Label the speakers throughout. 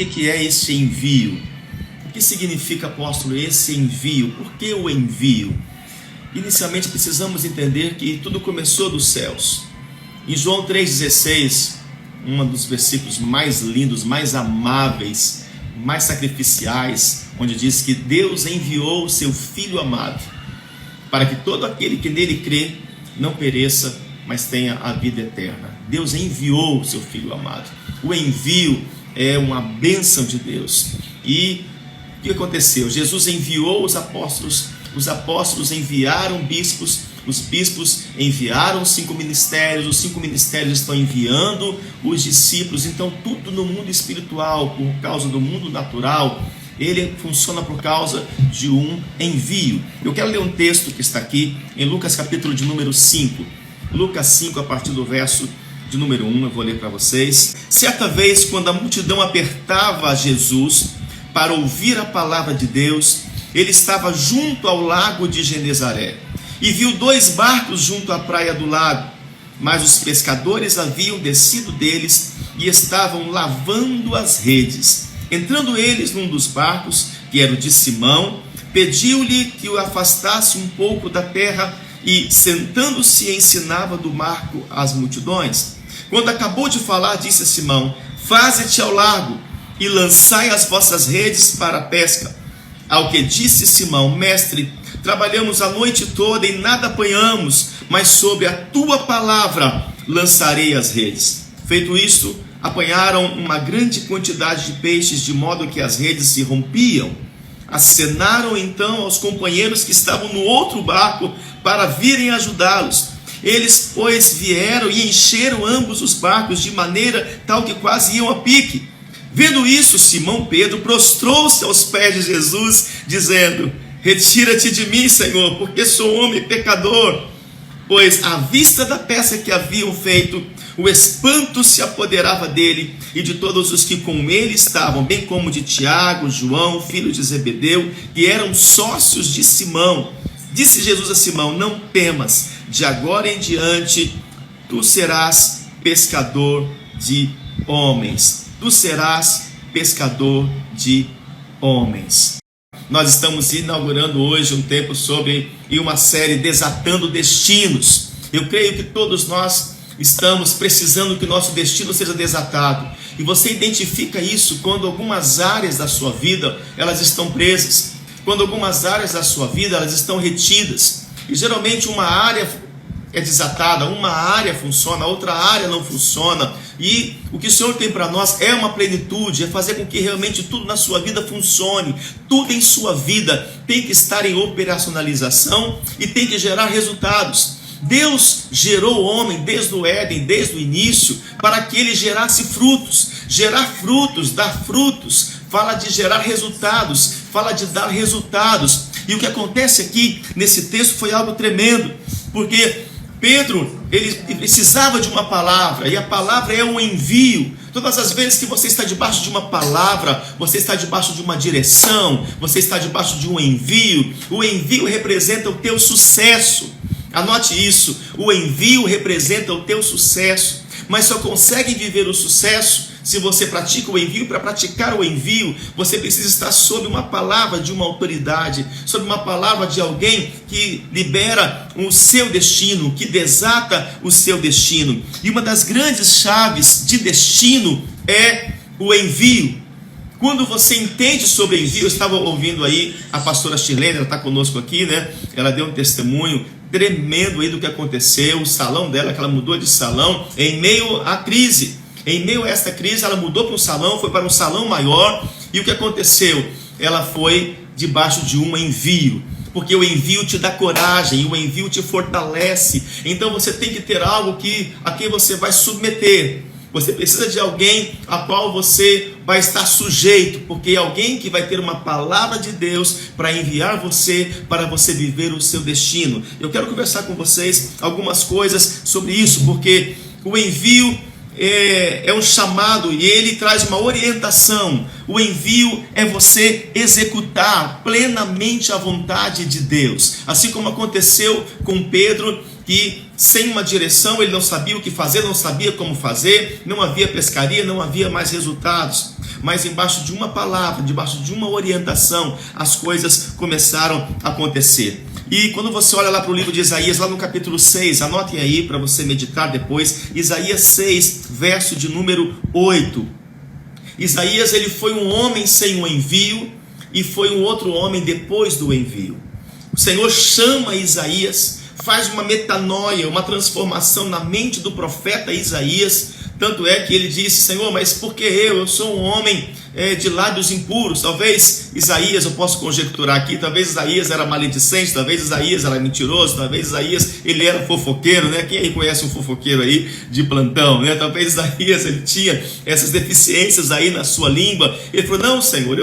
Speaker 1: que é esse envio? O que significa, apóstolo, esse envio? Por que o envio? Inicialmente precisamos entender que tudo começou dos céus. Em João 3,16, um dos versículos mais lindos, mais amáveis, mais sacrificiais, onde diz que Deus enviou o seu Filho amado, para que todo aquele que nele crê não pereça, mas tenha a vida eterna. Deus enviou o seu Filho amado. O envio é uma bênção de Deus. E o que aconteceu? Jesus enviou os apóstolos enviaram bispos, os bispos enviaram os 5 ministérios, os 5 ministérios estão enviando os discípulos. Então tudo no mundo espiritual, por causa do mundo natural, ele funciona por causa de um envio. Eu quero ler um texto que está aqui em Lucas capítulo de número 5. Lucas 5, a partir do verso de número 1, eu vou ler para vocês. Certa vez, quando a multidão apertava a Jesus para ouvir a palavra de Deus, ele estava junto ao lago de Genezaré e viu 2 barcos junto à praia do lago, mas os pescadores haviam descido deles e estavam lavando as redes. Entrando eles num dos barcos, que era o de Simão, pediu-lhe que o afastasse um pouco da terra e, sentando-se, ensinava do barco às multidões. Quando acabou de falar, disse a Simão: faze-te ao largo e lançai as vossas redes para a pesca. Ao que disse Simão: mestre, trabalhamos a noite toda e nada apanhamos, mas sobre a tua palavra lançarei as redes. Feito isto, apanharam uma grande quantidade de peixes, de modo que as redes se rompiam. Acenaram então aos companheiros que estavam no outro barco para virem ajudá-los. Eles, pois, vieram e encheram ambos os barcos de maneira tal que quase iam a pique. Vendo isso, Simão Pedro prostrou-se aos pés de Jesus, dizendo: retira-te de mim, Senhor, porque sou homem pecador. Pois, à vista da peça que haviam feito, o espanto se apoderava dele e de todos os que com ele estavam, bem como de Tiago, João, filho de Zebedeu, que eram sócios de Simão. Disse Jesus a Simão: não temas, de agora em diante tu serás pescador de homens. Tu serás pescador de homens. Nós estamos inaugurando hoje um tempo sobre uma série Desatando Destinos. Eu creio que todos nós estamos precisando que o nosso destino seja desatado. E você identifica isso quando algumas áreas da sua vida elas estão presas, quando algumas áreas da sua vida elas estão retidas. E geralmente uma área é desatada, uma área funciona, outra área não funciona. E o que o Senhor tem para nós é uma plenitude, é fazer com que realmente tudo na sua vida funcione. Tudo em sua vida tem que estar em operacionalização e tem que gerar resultados. Deus gerou o homem desde o Éden, desde o início, para que ele gerasse frutos. Gerar frutos, dar frutos, fala de gerar resultados, fala de dar resultados. E o que acontece aqui nesse texto foi algo tremendo, porque Pedro, ele precisava de uma palavra, e a palavra é um envio. Todas as vezes que você está debaixo de uma palavra, você está debaixo de uma direção, você está debaixo de um envio. O envio representa o teu sucesso. Anote isso, o envio representa o teu sucesso. Mas só consegue viver o sucesso se você pratica o envio. Para praticar o envio, você precisa estar sob uma palavra de uma autoridade, sob uma palavra de alguém que libera o seu destino, que desata o seu destino. E uma das grandes chaves de destino é o envio. Quando você entende sobre envio, eu estava ouvindo aí a pastora Shirlene, ela está conosco aqui, né? Ela deu um testemunho tremendo aí do que aconteceu, o salão dela, que ela mudou de salão em meio à crise. Em meio a esta crise, ela mudou para um salão, foi para um salão maior. E o que aconteceu? Ela foi debaixo de um envio, porque o envio te dá coragem, o envio te fortalece. Então você tem que ter algo a quem você vai submeter. Você precisa de alguém a qual você vai estar sujeito, porque é alguém que vai ter uma palavra de Deus para enviar você, para você viver o seu destino. Eu quero conversar com vocês algumas coisas sobre isso, porque o envio é um chamado e ele traz uma orientação. O envio é você executar plenamente a vontade de Deus, assim como aconteceu com Pedro, que sem uma direção ele não sabia o que fazer, não sabia como fazer, não havia pescaria, não havia mais resultados. Mas embaixo de uma palavra, debaixo de uma orientação, as coisas começaram a acontecer. E quando você olha lá para o livro de Isaías, lá no capítulo 6, anotem aí para você meditar depois, Isaías 6, verso de número 8. Isaías, ele foi um homem sem um envio e foi um outro homem depois do envio. O Senhor chama Isaías, faz uma metanoia, uma transformação na mente do profeta Isaías. Tanto é que ele disse: Senhor, mas por que eu sou um homem de lábios impuros? Talvez Isaías, eu posso conjecturar aqui, talvez Isaías era maledicente, talvez Isaías era mentiroso, talvez Isaías ele era fofoqueiro, né? Quem aí conhece um fofoqueiro aí de plantão, né? Talvez Isaías ele tinha essas deficiências aí na sua língua. Ele falou: não, Senhor,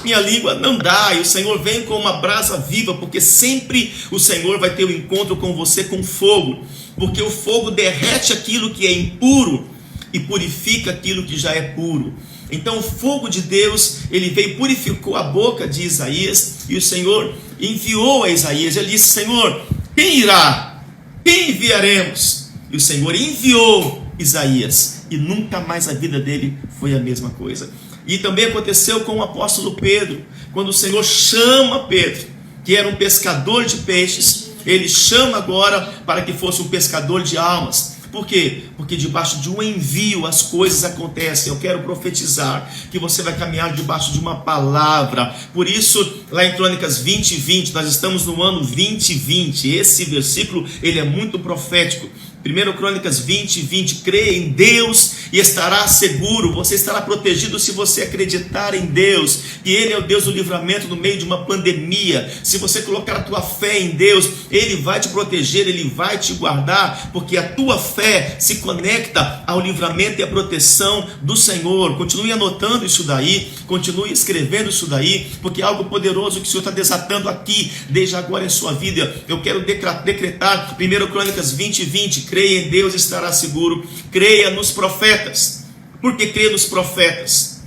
Speaker 1: minha língua não dá. E o Senhor vem com uma brasa viva, porque sempre o Senhor vai ter um encontro com você com fogo, porque o fogo derrete aquilo que é impuro e purifica aquilo que já é puro. Então o fogo de Deus, ele veio e purificou a boca de Isaías, e o Senhor enviou a Isaías. Ele disse: Senhor, quem irá? Quem enviaremos? E o Senhor enviou Isaías, e nunca mais a vida dele foi a mesma coisa. E também aconteceu com o apóstolo Pedro, quando o Senhor chama Pedro, que era um pescador de peixes, ele chama agora para que fosse um pescador de almas. Por quê? Porque debaixo de um envio as coisas acontecem. Eu quero profetizar que você vai caminhar debaixo de uma palavra. Por isso, lá em Crônicas 20:20, nós estamos no ano 2020. Esse versículo, ele é muito profético. 1 Crônicas 20:20, crê em Deus e estará seguro. Você estará protegido se você acreditar em Deus, que Ele é o Deus do livramento no meio de uma pandemia. Se você colocar a tua fé em Deus, Ele vai te proteger, Ele vai te guardar, porque a tua fé se conecta ao livramento e à proteção do Senhor. Continue anotando isso daí, continue escrevendo isso daí, porque é algo poderoso que o Senhor está desatando aqui, desde agora em sua vida. Eu quero decretar 1 Crônicas 20:20, creia em Deus e estará seguro. Creia nos profetas. Por que crê nos profetas?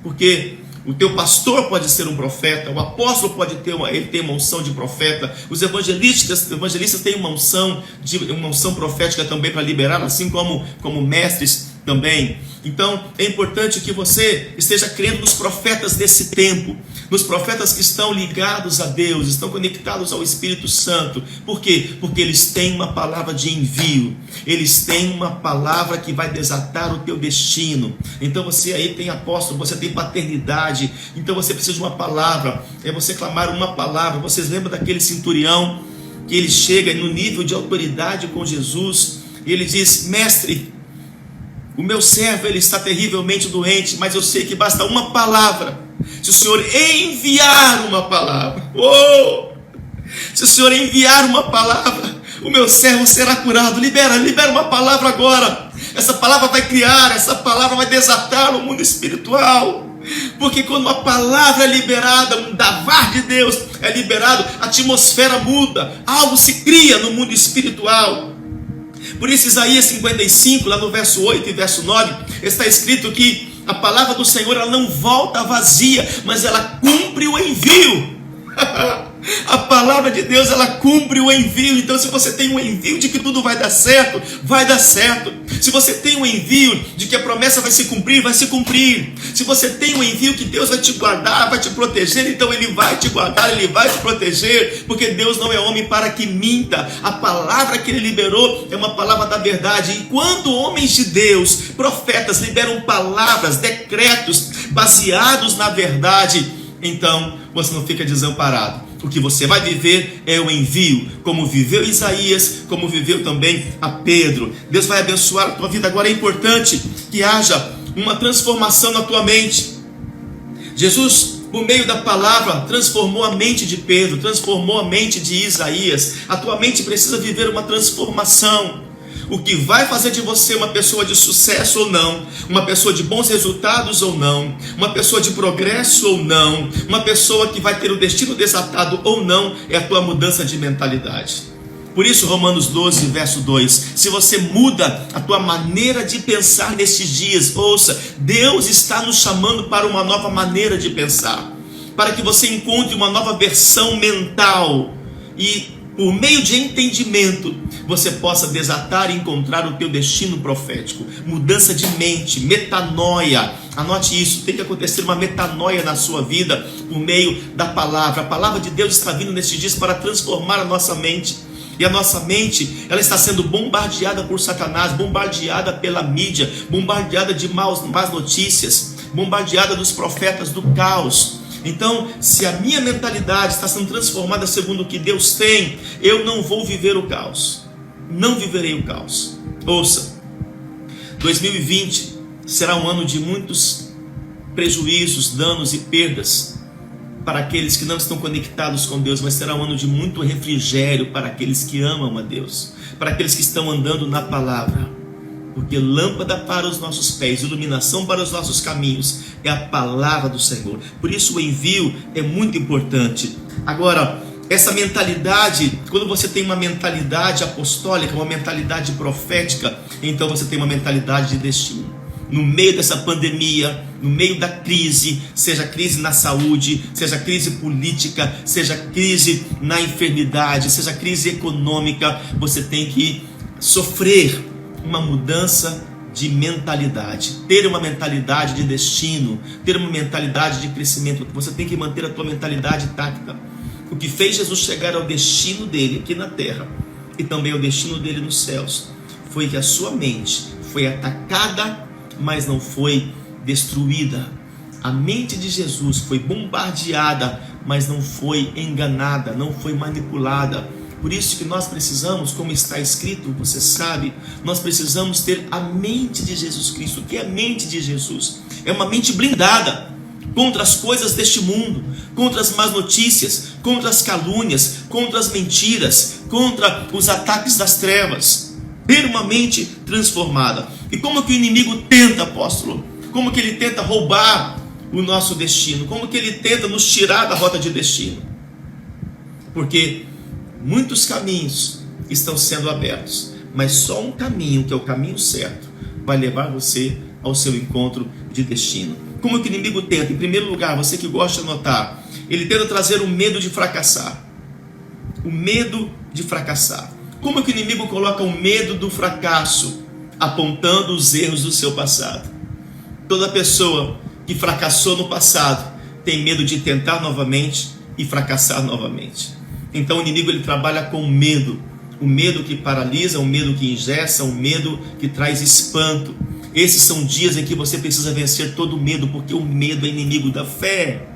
Speaker 1: Porque o teu pastor pode ser um profeta, o apóstolo pode ter uma unção de profeta, os evangelistas têm uma unção profética também para liberar, assim como mestres também. Então é importante que você esteja crendo nos profetas desse tempo, nos profetas que estão ligados a Deus, estão conectados ao Espírito Santo. Por quê? Porque eles têm uma palavra de envio, eles têm uma palavra que vai desatar o teu destino. Então você aí tem apóstolo, você tem paternidade, então você precisa de uma palavra, é você clamar uma palavra. Vocês lembram daquele centurião que ele chega no nível de autoridade com Jesus e ele diz: mestre, o meu servo ele está terrivelmente doente, mas eu sei que basta uma palavra. Se o Senhor enviar uma palavra, se o Senhor enviar uma palavra, o meu servo será curado. Libera uma palavra agora. Essa palavra vai criar, essa palavra vai desatar no mundo espiritual. Porque quando uma palavra é liberada, um davar de Deus é liberado, a atmosfera muda, algo se cria no mundo espiritual. Por isso Isaías 55, lá no verso 8 e verso 9, está escrito que a palavra do Senhor ela não volta vazia, mas ela cumpre o envio. A palavra de Deus ela cumpre o envio. Então se você tem um envio de que tudo vai dar certo, vai dar certo. Se você tem um envio de que a promessa vai se cumprir, vai se cumprir. Se você tem um envio que Deus vai te guardar, vai te proteger, então Ele vai te guardar, Ele vai te proteger, porque Deus não é homem para que minta. A palavra que Ele liberou é uma palavra da verdade. E quando homens de Deus, profetas, liberam palavras, decretos baseados na verdade, então você não fica desamparado. O que você vai viver é o envio, como viveu Isaías, como viveu também a Pedro. Deus vai abençoar a tua vida. Agora é importante que haja uma transformação na tua mente. Jesus, por meio da palavra, transformou a mente de Pedro, transformou a mente de Isaías. A tua mente precisa viver uma transformação. O que vai fazer de você uma pessoa de sucesso ou não, uma pessoa de bons resultados ou não, uma pessoa de progresso ou não, uma pessoa que vai ter o destino desatado ou não, é a tua mudança de mentalidade. Por isso Romanos 12, verso 2, se você muda a tua maneira de pensar nestes dias, ouça, Deus está nos chamando para uma nova maneira de pensar, para que você encontre uma nova versão mental. E por meio de entendimento, você possa desatar e encontrar o teu destino profético. Mudança de mente, metanoia. Anote isso, tem que acontecer uma metanoia na sua vida por meio da palavra. A palavra de Deus está vindo nesses dias para transformar a nossa mente. E a nossa mente, ela está sendo bombardeada por Satanás, bombardeada pela mídia, bombardeada de más notícias, bombardeada dos profetas do caos. Então, se a minha mentalidade está sendo transformada segundo o que Deus tem, eu não vou viver o caos. Não viverei o caos. Ouça, 2020 será um ano de muitos prejuízos, danos e perdas para aqueles que não estão conectados com Deus, mas será um ano de muito refrigério para aqueles que amam a Deus, para aqueles que estão andando na palavra. Porque lâmpada para os nossos pés, iluminação para os nossos caminhos é a palavra do Senhor. Por isso o envio é muito importante. Agora, essa mentalidade, quando você tem uma mentalidade apostólica, uma mentalidade profética, então você tem uma mentalidade de destino. No meio dessa pandemia, no meio da crise, seja crise na saúde, seja crise política, seja crise na enfermidade, seja crise econômica, você tem que sofrer uma mudança de mentalidade, ter uma mentalidade de destino, ter uma mentalidade de crescimento. Você tem que manter a tua mentalidade intacta. O que fez Jesus chegar ao destino dele aqui na terra e também ao destino dele nos céus foi que a sua mente foi atacada, mas não foi destruída. A mente de Jesus foi bombardeada, mas não foi enganada, não foi manipulada. Por isso que nós precisamos, como está escrito, você sabe, nós precisamos ter a mente de Jesus Cristo. O que é a mente de Jesus? É uma mente blindada contra as coisas deste mundo, contra as más notícias, contra as calúnias, contra as mentiras, contra os ataques das trevas. Ter uma mente transformada. E como que o inimigo tenta, apóstolo? Como que ele tenta roubar o nosso destino? Como que ele tenta nos tirar da rota de destino? Porque muitos caminhos estão sendo abertos, mas só um caminho, que é o caminho certo, vai levar você ao seu encontro de destino. Como que o inimigo tenta? Em primeiro lugar, você que gosta de anotar, ele tenta trazer o medo de fracassar. O medo de fracassar. Como que o inimigo coloca o medo do fracasso? Apontando os erros do seu passado. Toda pessoa que fracassou no passado tem medo de tentar novamente e fracassar novamente. Então o inimigo ele trabalha com medo. O medo que paralisa, o medo que engessa, o medo que traz espanto. Esses são dias em que você precisa vencer todo o medo, porque o medo é inimigo da fé.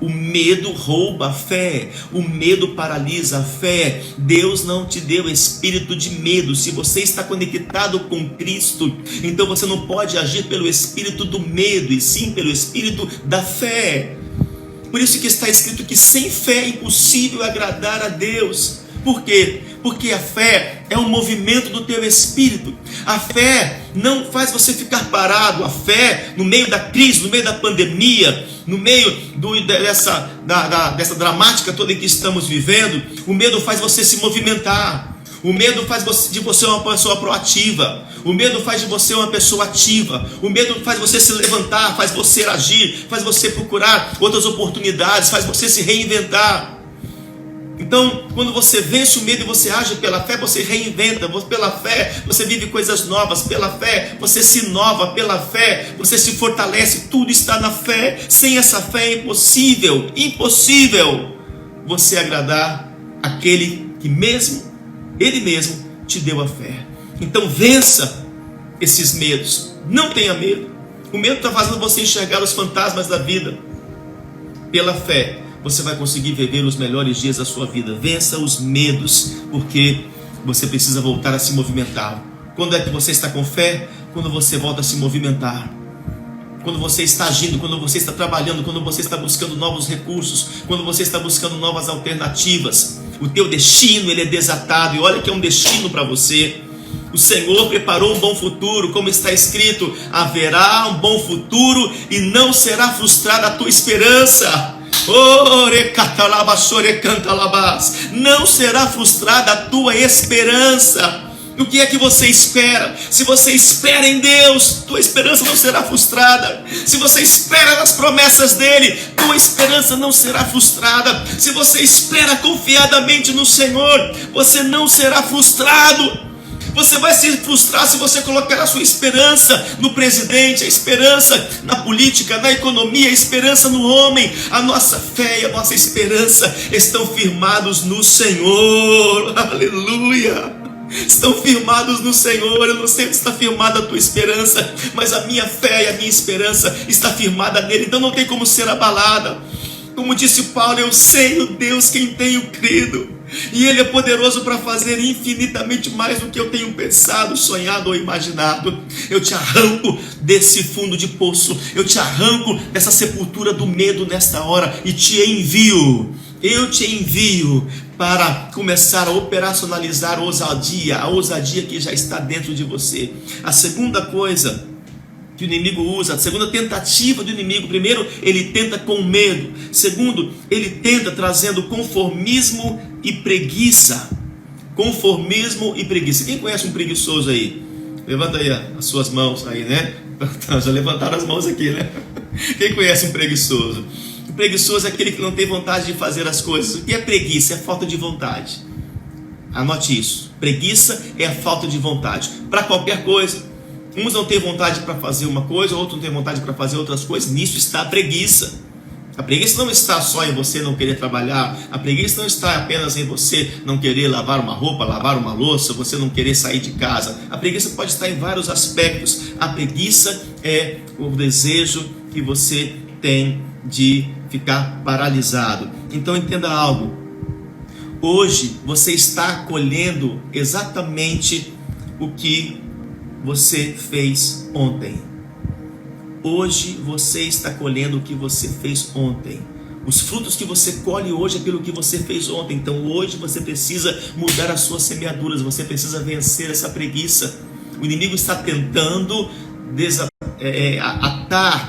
Speaker 1: O medo rouba a fé, o medo paralisa a fé. Deus não te deu espírito de medo. Se você está conectado com Cristo, então você não pode agir pelo espírito do medo, e sim pelo espírito da fé. Por isso que está escrito que sem fé é impossível agradar a Deus. Por quê? Porque a fé é um movimento do teu espírito. A fé não faz você ficar parado. A fé, no meio da crise, no meio da pandemia, no meio dessa dramática toda em que estamos vivendo, o medo faz você se movimentar. O medo faz de você uma pessoa proativa. O medo faz de você uma pessoa ativa. O medo faz você se levantar, faz você agir, faz você procurar outras oportunidades, faz você se reinventar. Então, quando você vence o medo e você age pela fé, você reinventa. Pela fé, você vive coisas novas. Pela fé, você se inova. Pela fé, você se fortalece. Tudo está na fé. Sem essa fé é impossível você agradar aquele que Ele mesmo te deu a fé. Então vença esses medos. Não tenha medo. O medo está fazendo você enxergar os fantasmas da vida. Pela fé, você vai conseguir viver os melhores dias da sua vida. Vença os medos, porque você precisa voltar a se movimentar. Quando é que você está com fé? Quando você volta a se movimentar. Quando você está agindo, quando você está trabalhando, quando você está buscando novos recursos, quando você está buscando novas alternativas. O teu destino ele é desatado, e olha que é um destino para você. O Senhor preparou um bom futuro, como está escrito: haverá um bom futuro e não será frustrada a tua esperança. Não será frustrada a tua esperança. O que é que você espera? Se você espera em Deus, tua esperança não será frustrada. Se você espera nas promessas dele, tua esperança não será frustrada. Se você espera confiadamente no Senhor, você não será frustrado. Você vai se frustrar se você colocar a sua esperança no presidente, a esperança na política, na economia, a esperança no homem. A nossa fé e a nossa esperança estão firmados no Senhor. Aleluia! Estão firmados no Senhor. Eu não sei onde está firmada a tua esperança, mas a minha fé e a minha esperança está firmada nele, então não tem como ser abalada. Como disse Paulo, eu sei o Deus quem tenho crido, e ele é poderoso para fazer infinitamente mais do que eu tenho pensado, sonhado ou imaginado. Eu te arranco desse fundo de poço, eu te arranco dessa sepultura do medo nesta hora e te envio. Eu te envio para começar a operacionalizar a ousadia que já está dentro de você. A segunda coisa que o inimigo usa, a segunda tentativa do inimigo: primeiro, ele tenta com medo. Segundo, ele tenta trazendo conformismo e preguiça. Conformismo e preguiça. Quem conhece um preguiçoso aí? Levanta aí as suas mãos aí, né? Já levantaram as mãos aqui, né? Quem conhece um preguiçoso? O preguiçoso é aquele que não tem vontade de fazer as coisas. O que é preguiça? É falta de vontade. Anote isso. Preguiça é a falta de vontade para qualquer coisa. Uns não têm vontade para fazer uma coisa, outros não têm vontade para fazer outras coisas. Nisso está a preguiça. A preguiça não está só em você não querer trabalhar. A preguiça não está apenas em você não querer lavar uma roupa, lavar uma louça, você não querer sair de casa. A preguiça pode estar em vários aspectos. A preguiça é o desejo que você tem de ficar paralisado. Então entenda algo. Hoje você está colhendo exatamente o que você fez ontem. Hoje você está colhendo o que você fez ontem. Os frutos que você colhe hoje é pelo que você fez ontem. Então hoje você precisa mudar as suas semeaduras. Você precisa vencer essa preguiça. O inimigo está tentando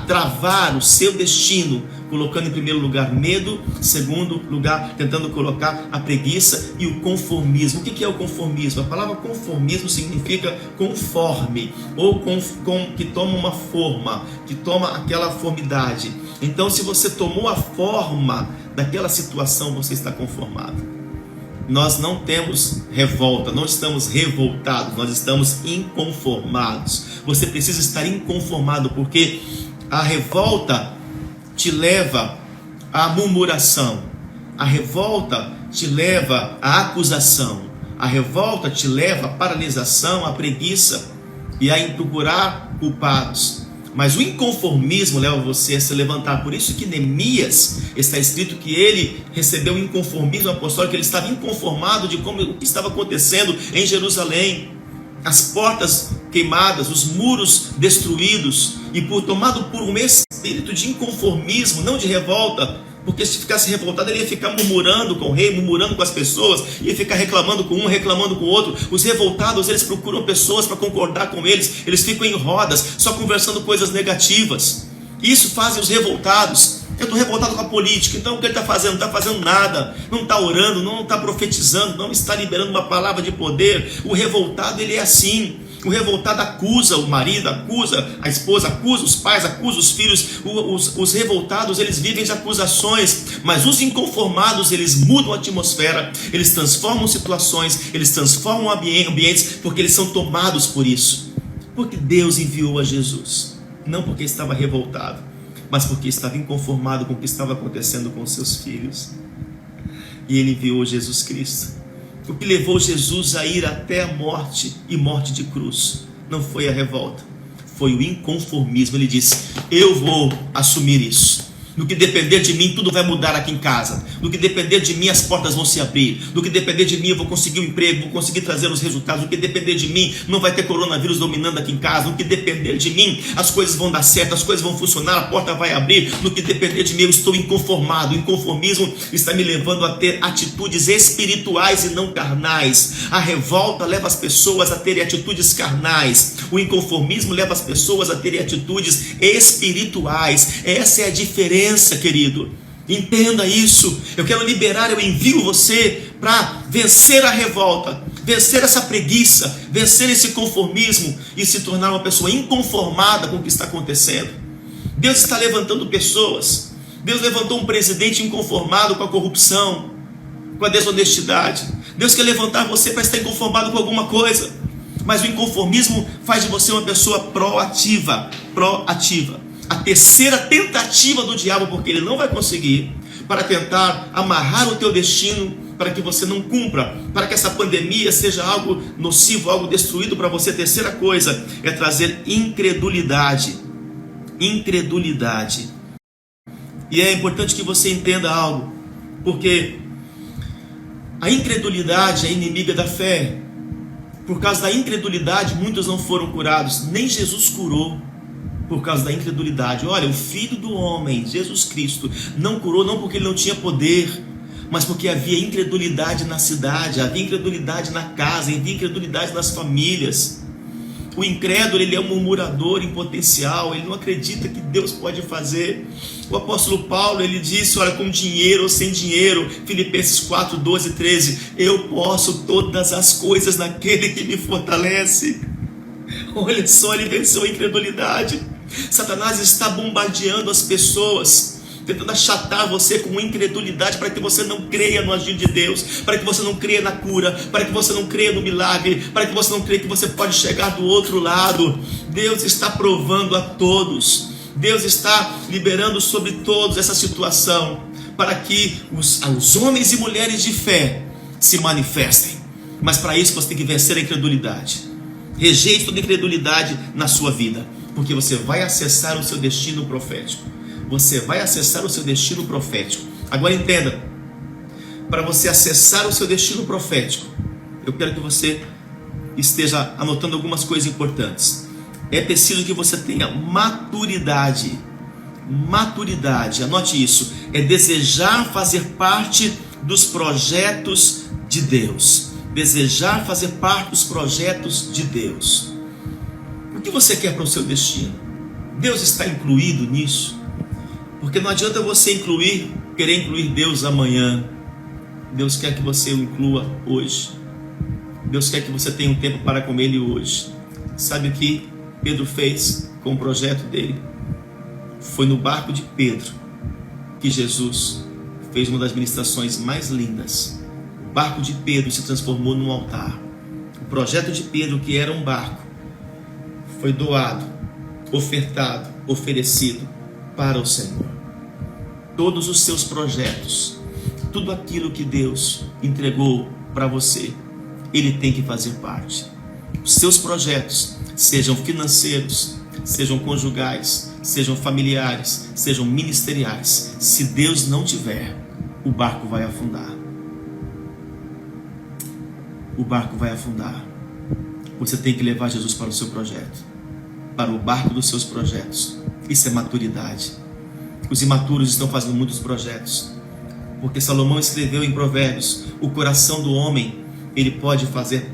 Speaker 1: travar o seu destino, colocando em primeiro lugar medo, segundo lugar tentando colocar a preguiça e o conformismo. O que é o conformismo? A palavra conformismo significa conforme, ou que toma uma forma, que toma aquela formidade. Então, se você tomou a forma daquela situação, você está conformado. Nós não temos revolta, não estamos revoltados, nós estamos inconformados. Você precisa estar inconformado, porque a revolta te leva à murmuração, a revolta te leva à acusação, a revolta te leva à paralisação, à preguiça e a procurar culpados. Mas o inconformismo leva você a se levantar. Por isso que Neemias, está escrito que ele recebeu o inconformismo apostólico, ele estava inconformado de o que estava acontecendo em Jerusalém. As portas queimadas, os muros destruídos, e tomado por um espírito de inconformismo, não de revolta, porque se ficasse revoltado ele ia ficar murmurando com o rei, murmurando com as pessoas, ia ficar reclamando com um, reclamando com o outro. Os revoltados, eles procuram pessoas para concordar com eles, eles ficam em rodas, só conversando coisas negativas. Isso fazem os revoltados. Eu estou revoltado com a política, então o que ele está fazendo? Não está fazendo nada, não está orando, não está profetizando, não está liberando uma palavra de poder. O revoltado, ele é assim. O revoltado acusa o marido, acusa a esposa, acusa os pais, acusa os filhos. Os revoltados, eles vivem de acusações. Mas os inconformados, eles mudam a atmosfera, eles transformam situações, eles transformam ambientes, porque eles são tomados por isso. Porque Deus enviou a Jesus, não porque estava revoltado, mas porque estava inconformado com o que estava acontecendo com seus filhos. E ele enviou Jesus Cristo. O que levou Jesus a ir até a morte, e morte de cruz, não foi a revolta, foi o inconformismo. Ele disse: eu vou assumir isso. No que depender de mim, tudo vai mudar aqui em casa. No que depender de mim, as portas vão se abrir. No que depender de mim, eu vou conseguir um emprego, vou conseguir trazer os resultados. No que depender de mim, não vai ter coronavírus dominando aqui em casa. No que depender de mim, as coisas vão dar certo, as coisas vão funcionar, a porta vai abrir. No que depender de mim, eu estou inconformado. O inconformismo está me levando a ter atitudes espirituais e não carnais. A revolta leva as pessoas a terem atitudes carnais. O inconformismo leva as pessoas a terem atitudes espirituais. Essa é a diferença, querido. Entenda isso. Eu quero liberar, eu envio você para vencer a revolta, vencer essa preguiça, vencer esse conformismo e se tornar uma pessoa inconformada com o que está acontecendo. Deus está levantando pessoas. Deus levantou um presidente inconformado com a corrupção, com a desonestidade. Deus quer levantar você para estar inconformado com alguma coisa, mas o inconformismo faz de você uma pessoa proativa. A terceira tentativa do diabo, porque ele não vai conseguir, para tentar amarrar o teu destino, para que você não cumpra, para que essa pandemia seja algo nocivo, algo destruído para você. A terceira coisa é trazer incredulidade. Incredulidade. E é importante que você entenda algo, porque a incredulidade é inimiga da fé. Por causa da incredulidade, muitos não foram curados. Nem Jesus curou por causa da incredulidade. Olha, o Filho do Homem, Jesus Cristo, não curou, não porque ele não tinha poder, mas porque havia incredulidade na cidade, havia incredulidade na casa, havia incredulidade nas famílias. O incrédulo, ele é um murmurador em potencial, ele não acredita que Deus pode fazer. O apóstolo Paulo, ele disse, olha, com dinheiro ou sem dinheiro, Filipenses 4, 12, 13, eu posso todas as coisas naquele que me fortalece. Olha só, ele venceu a incredulidade. Satanás está bombardeando as pessoas, tentando achatar você com incredulidade, para que você não creia no agir de Deus, para que você não creia na cura, para que você não creia no milagre, para que você não creia que você pode chegar do outro lado. Deus está provando a todos, Deus está liberando sobre todos essa situação, para que os homens e mulheres de fé se manifestem. Mas para isso você tem que vencer a incredulidade. Rejeite toda incredulidade na sua vida, porque você vai acessar o seu destino profético. Você vai acessar o seu destino profético. Agora entenda, para você acessar o seu destino profético, eu quero que você esteja anotando algumas coisas importantes. É preciso que você tenha maturidade. Maturidade, anote isso. É desejar fazer parte dos projetos de Deus. Desejar fazer parte dos projetos de Deus. O que você quer para o seu destino? Deus está incluído nisso? Porque não adianta você querer incluir Deus amanhã. Deus quer que você o inclua hoje. Deus quer que você tenha um tempo para com Ele hoje. Sabe o que Pedro fez com o projeto dele? Foi no barco de Pedro que Jesus fez uma das ministrações mais lindas. O barco de Pedro se transformou num altar. O projeto de Pedro, que era um barco, foi doado, ofertado, oferecido para o Senhor. Todos os seus projetos, tudo aquilo que Deus entregou para você, Ele tem que fazer parte. Os seus projetos, sejam financeiros, sejam conjugais, sejam familiares, sejam ministeriais, se Deus não tiver, o barco vai afundar. O barco vai afundar. Você tem que levar Jesus para o seu projeto, para o barco dos seus projetos. Isso é maturidade. Os imaturos estão fazendo muitos projetos, porque Salomão escreveu em Provérbios: o coração do homem, ele pode fazer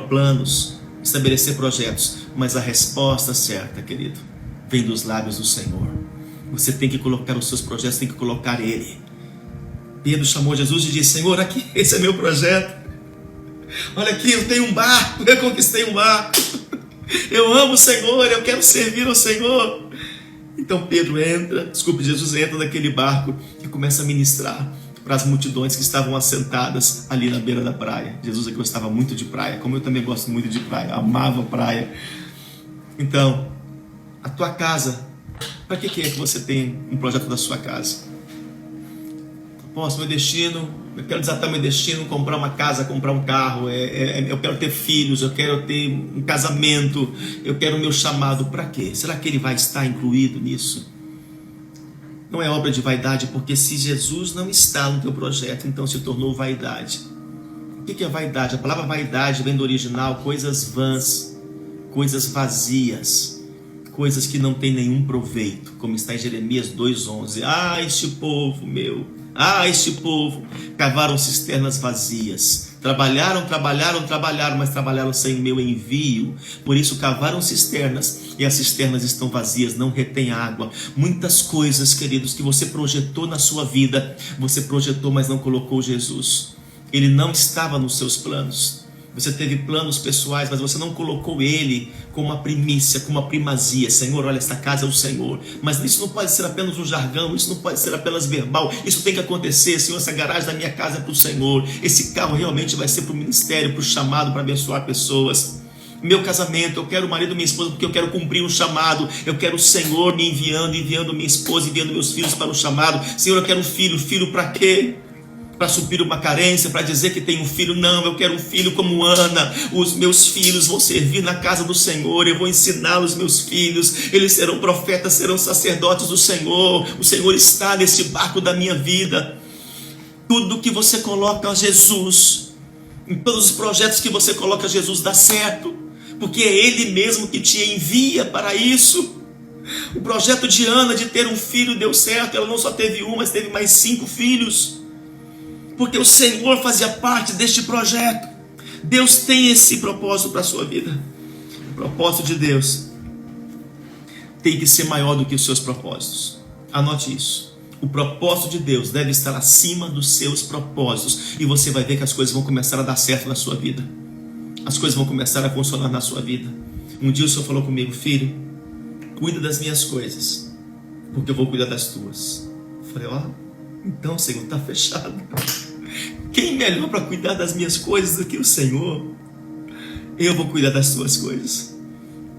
Speaker 1: planos, estabelecer projetos, mas a resposta certa, querido, vem dos lábios do Senhor. Você tem que colocar os seus projetos, tem que colocar Ele. Pedro chamou Jesus e disse: Senhor, aqui, esse é meu projeto. Olha aqui, eu tenho um barco, eu conquistei um barco. Eu amo o Senhor, eu quero servir ao Senhor. Então Jesus entra naquele barco e começa a ministrar para as multidões que estavam assentadas ali na beira da praia. Jesus aqui gostava muito de praia, como eu também gosto muito de praia, amava praia. Então, a tua casa, para que é que você tem um projeto da sua casa? Meu destino, eu quero desatar meu destino, comprar uma casa, comprar um carro, eu quero ter filhos, eu quero ter um casamento, eu quero o meu chamado. Para quê? Será que ele vai estar incluído nisso? Não é obra de vaidade, porque se Jesus não está no teu projeto, então se tornou vaidade. O que é vaidade? A palavra vaidade vem do original, coisas vãs, coisas vazias, coisas que não têm nenhum proveito, como está em Jeremias 2,11. Este povo meu, este povo, cavaram cisternas vazias, trabalharam, mas trabalharam sem o meu envio. Por isso cavaram cisternas, e as cisternas estão vazias, não retém água. Muitas coisas, queridos, que você projetou na sua vida, você projetou, mas não colocou Jesus. Ele não estava nos seus planos. Você teve planos pessoais, mas você não colocou Ele como uma primícia, como uma primazia. Senhor, olha, esta casa é o Senhor. Mas isso não pode ser apenas um jargão, isso não pode ser apenas verbal. Isso tem que acontecer. Senhor, essa garagem da minha casa é para o Senhor. Esse carro realmente vai ser para o ministério, para o chamado, para abençoar pessoas. Meu casamento, eu quero o marido e minha esposa porque eu quero cumprir um chamado. Eu quero o Senhor me enviando minha esposa, enviando meus filhos para o chamado. Senhor, eu quero um filho. Filho para quê? Para suprir uma carência, para dizer que tem um filho? Não, eu quero um filho como Ana. Os meus filhos vão servir na casa do Senhor, eu vou ensinar os meus filhos, eles serão profetas, serão sacerdotes do Senhor. O Senhor está nesse barco da minha vida. Tudo que você coloca a Jesus, em todos os projetos que você coloca a Jesus, dá certo, porque é Ele mesmo que te envia para isso. O projeto de Ana de ter um filho deu certo. Ela não só teve um, mas teve mais 5 filhos, porque o Senhor fazia parte deste projeto. Deus tem esse propósito para a sua vida. O propósito de Deus tem que ser maior do que os seus propósitos. Anote isso. O propósito de Deus deve estar acima dos seus propósitos, e você vai ver que as coisas vão começar a dar certo na sua vida. As coisas vão começar a funcionar na sua vida. Um dia o Senhor falou comigo: filho, cuida das minhas coisas, porque eu vou cuidar das tuas. Eu falei: ó, então, Senhor, está fechado. Quem melhor para cuidar das minhas coisas do que o Senhor? Eu vou cuidar das tuas coisas.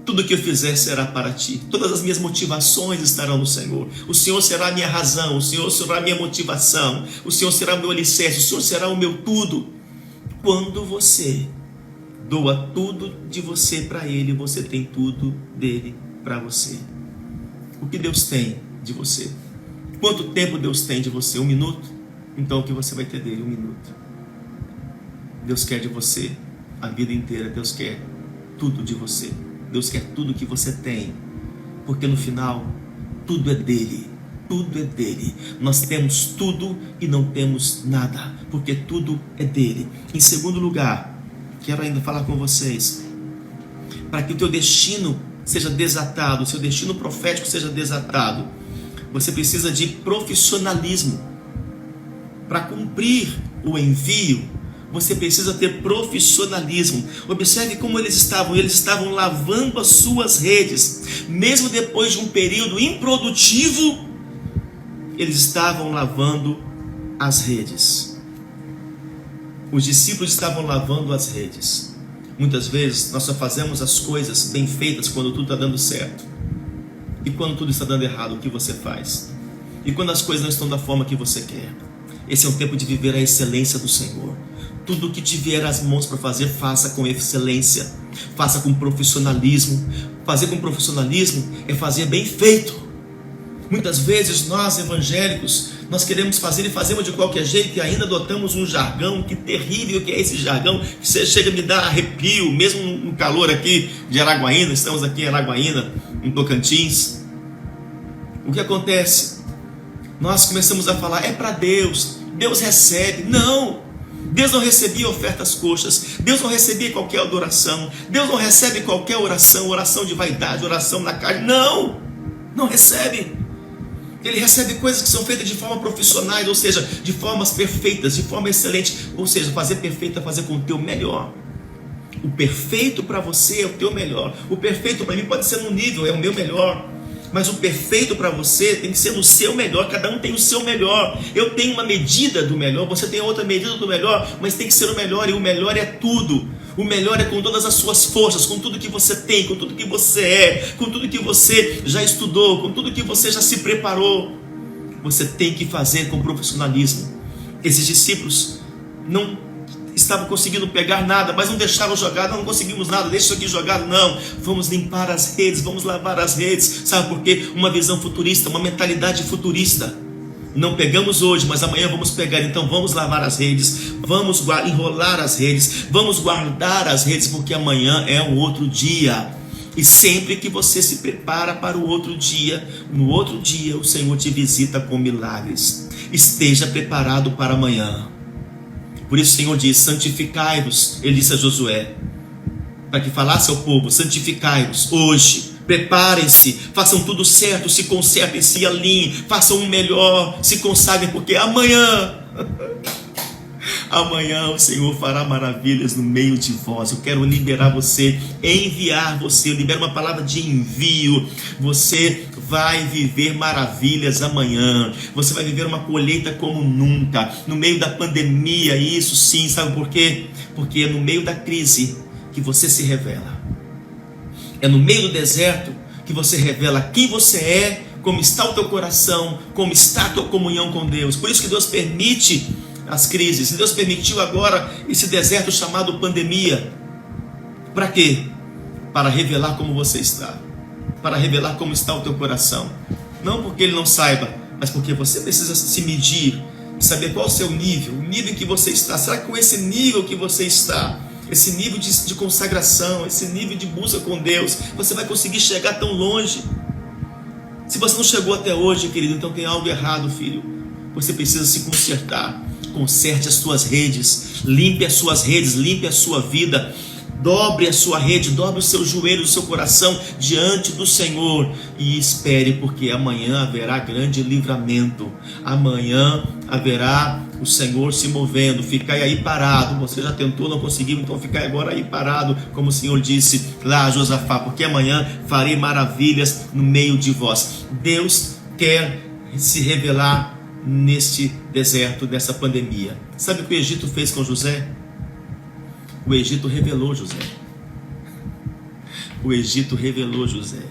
Speaker 1: Tudo que eu fizer será para ti. Todas as minhas motivações estarão no Senhor. O Senhor será a minha razão. O Senhor será a minha motivação. O Senhor será o meu alicerce. O Senhor será o meu tudo. Quando você doa tudo de você para Ele, você tem tudo dele para você. O que Deus tem de você? Quanto tempo Deus tem de você? 1 minuto? Então o que você vai ter dele? 1 minuto. Deus quer de você a vida inteira. Deus quer tudo de você. Deus quer tudo que você tem, porque no final tudo é dele. Tudo é dele. Nós temos tudo e não temos nada, porque tudo é dele. Em segundo lugar, quero ainda falar com vocês, para que o teu destino seja desatado, o seu destino profético seja desatado, você precisa de profissionalismo. Para cumprir o envio, você precisa ter profissionalismo. Observe como eles estavam lavando as suas redes, mesmo depois de um período improdutivo, eles estavam lavando as redes. Os discípulos estavam lavando as redes. Muitas vezes nós só fazemos as coisas bem feitas quando tudo está dando certo. E quando tudo está dando errado, o que você faz? E quando as coisas não estão da forma que você quer? Esse é um tempo de viver a excelência do Senhor. Tudo que te vier às mãos para fazer, faça com excelência, faça com profissionalismo. Fazer com profissionalismo é fazer bem feito. Muitas vezes nós evangélicos, nós queremos fazer e fazemos de qualquer jeito, e ainda adotamos um jargão. Que terrível que é esse jargão, que você chega a me dar arrepio, mesmo no calor aqui de Araguaína. Estamos aqui em Araguaína, em Tocantins. O que acontece? Nós começamos a falar: é para Deus, Deus recebe. Não, Deus não recebia ofertas coxas, Deus não recebia qualquer adoração, Deus não recebe qualquer oração, oração de vaidade, oração na carne. Não recebe. Ele recebe coisas que são feitas de forma profissionais, ou seja, de formas perfeitas, de forma excelente. Ou seja, fazer perfeito é fazer com o teu melhor. O perfeito para você é o teu melhor. O perfeito para mim pode ser no nível, é o meu melhor. Mas o perfeito para você tem que ser no seu melhor. Cada um tem o seu melhor. Eu tenho uma medida do melhor, você tem outra medida do melhor, mas tem que ser o melhor, e o melhor é tudo. O melhor é com todas as suas forças, com tudo que você tem, com tudo que você é, com tudo que você já estudou, com tudo que você já se preparou. Você tem que fazer com profissionalismo. Esses discípulos não estavam conseguindo pegar nada, mas não deixaram jogado. Não conseguimos nada, deixa isso aqui jogado. Não, vamos limpar as redes, vamos lavar as redes. Sabe por quê? Uma visão futurista, uma mentalidade futurista. Não pegamos hoje, mas amanhã vamos pegar. Então vamos lavar as redes, vamos enrolar as redes, vamos guardar as redes, porque amanhã é um outro dia. E sempre que você se prepara para o outro dia, no outro dia o Senhor te visita com milagres. Esteja preparado para amanhã. Por isso o Senhor diz: santificai-vos, ele disse a Josué, para que falasse ao povo: santificai-vos hoje. Preparem-se, façam tudo certo, se consertem, se alinhem, façam o melhor, se consagrem, porque amanhã Amanhã o Senhor fará maravilhas no meio de vós. Eu quero liberar você, enviar você. Eu libero uma palavra de envio. Você vai viver maravilhas amanhã. Você vai viver uma colheita como nunca. No meio da pandemia, isso sim, sabe por quê? Porque é no meio da crise que você se revela. É no meio do deserto que você revela quem você é, como está o teu coração, como está a tua comunhão com Deus. Por isso que Deus permite as crises. Deus permitiu agora esse deserto chamado pandemia. Para quê? Para revelar como você está. Para revelar como está o teu coração. Não porque Ele não saiba, mas porque você precisa se medir e saber qual é o seu nível, o nível que você está. Será que com esse nível que você está, esse nível de consagração, esse nível de busca com Deus, você vai conseguir chegar tão longe? Se você não chegou até hoje, querido, então tem algo errado, filho. Você precisa se consertar. Conserte as suas redes, limpe as suas redes, limpe a sua vida. Dobre a sua rede, dobre o seu joelho, o seu coração diante do Senhor e espere, porque amanhã haverá grande livramento. Amanhã haverá o Senhor se movendo. Ficai aí parado. Você já tentou, não conseguiu, então ficai agora aí parado, como o Senhor disse lá a Josafá, porque amanhã farei maravilhas no meio de vós. Deus quer se revelar neste deserto, dessa pandemia. Sabe o que o Egito fez com José? O Egito revelou José. O Egito revelou José.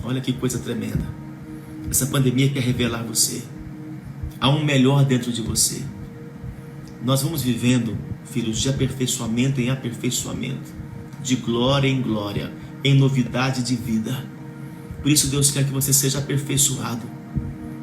Speaker 1: Olha que coisa tremenda. Essa pandemia quer revelar você. Há um melhor dentro de você. Nós vamos vivendo, filhos, de aperfeiçoamento em aperfeiçoamento, de glória em glória, em novidade de vida. Por isso Deus quer que você seja aperfeiçoado.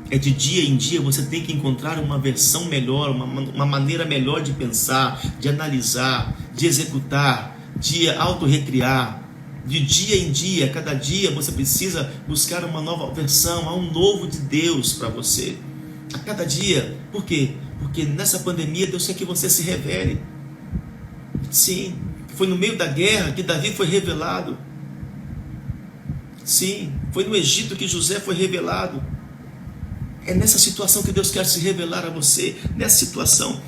Speaker 1: É de dia em dia você tem que encontrar uma versão melhor, uma maneira melhor de pensar, de analisar, de executar, de autorrecriar. De dia em dia, cada dia você precisa buscar uma nova versão, há um novo de Deus para você. A cada dia. Por quê? Porque nessa pandemia Deus quer que você se revele. Sim, foi no meio da guerra que Davi foi revelado. Sim, foi no Egito que José foi revelado. É nessa situação que Deus quer se revelar a você, nessa situação.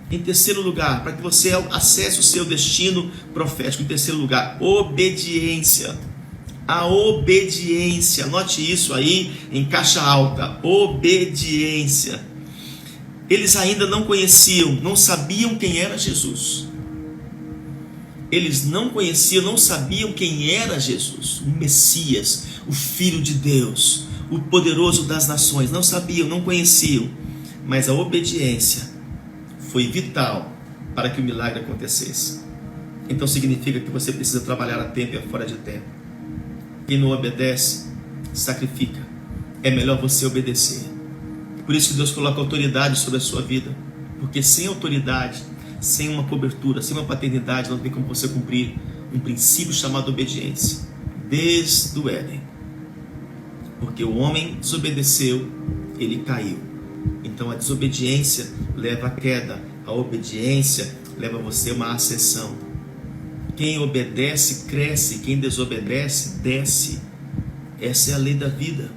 Speaker 1: Em terceiro lugar, para que você acesse o seu destino profético. Em terceiro lugar, obediência. A obediência, anote isso aí em caixa alta, obediência. Eles ainda não conheciam, não sabiam quem era Jesus. Eles não conheciam, não sabiam quem era Jesus, o Messias, o Filho de Deus, o poderoso das nações. Não sabiam, não conheciam, mas a obediência foi vital para que o milagre acontecesse. Então significa que você precisa trabalhar a tempo e fora de tempo. Quem não obedece, sacrifica. É melhor você obedecer. Por isso que Deus coloca autoridade sobre a sua vida, porque sem autoridade, sem uma cobertura, sem uma paternidade, não tem como você cumprir um princípio chamado obediência, desde o Éden. Porque o homem desobedeceu, ele caiu. Então a desobediência leva à queda, a obediência leva você a uma ascensão. Quem obedece cresce, quem desobedece desce. Essa é a lei da vida.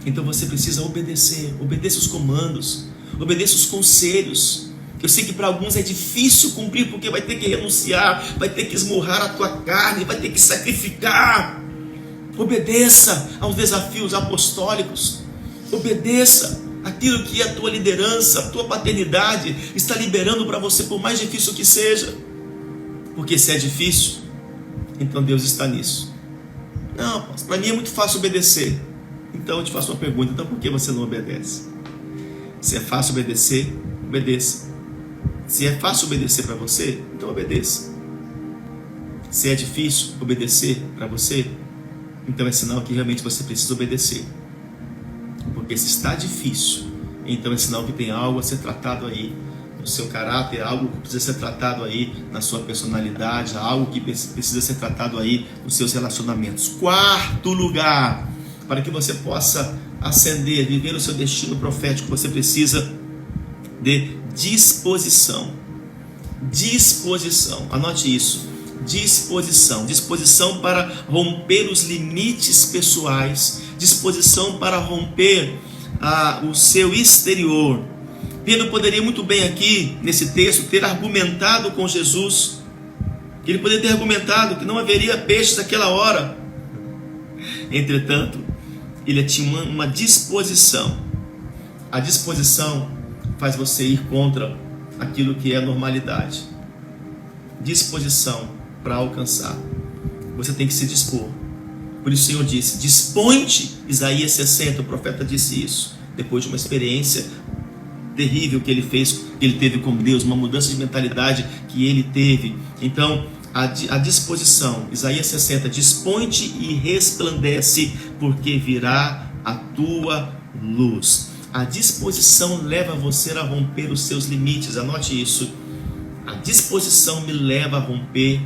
Speaker 1: Então você precisa obedecer, obedeça os comandos, obedeça os conselhos. Eu sei que para alguns é difícil cumprir, porque vai ter que renunciar, vai ter que esmurrar a tua carne, vai ter que sacrificar. Obedeça aos desafios apostólicos, obedeça aquilo que a tua liderança, a tua paternidade está liberando para você, por mais difícil que seja. Porque se é difícil, então Deus está nisso. Não, para mim é muito fácil obedecer. Então eu te faço uma pergunta, então por que você não obedece? Se é fácil obedecer, obedeça. Se é fácil obedecer para você, então obedeça. Se é difícil obedecer para você, então é sinal que realmente você precisa obedecer. Porque se está difícil, então é sinal que tem algo a ser tratado aí no seu caráter, algo que precisa ser tratado aí na sua personalidade, algo que precisa ser tratado aí nos seus relacionamentos. Quarto lugar, para que você possa ascender, viver o seu destino profético, você precisa de disposição. Disposição, anote isso. Disposição para romper os limites pessoais, disposição para romper o seu exterior, Pedro poderia muito bem aqui, nesse texto, ter argumentado com Jesus. Ele poderia ter argumentado que não haveria peixes naquela hora. Entretanto, ele tinha uma disposição. A disposição faz você ir contra aquilo que é a normalidade. Disposição para alcançar. Você tem que se dispor. Por isso o Senhor disse: dispõe-te. Isaías 60, o profeta disse isso, depois de uma experiência terrível que ele fez, que ele teve com Deus, uma mudança de mentalidade que ele teve. Então, a disposição, Isaías 60, dispõe-te e resplandece, porque virá a tua luz. A disposição leva você a romper os seus limites. Anote isso. A disposição me leva a romper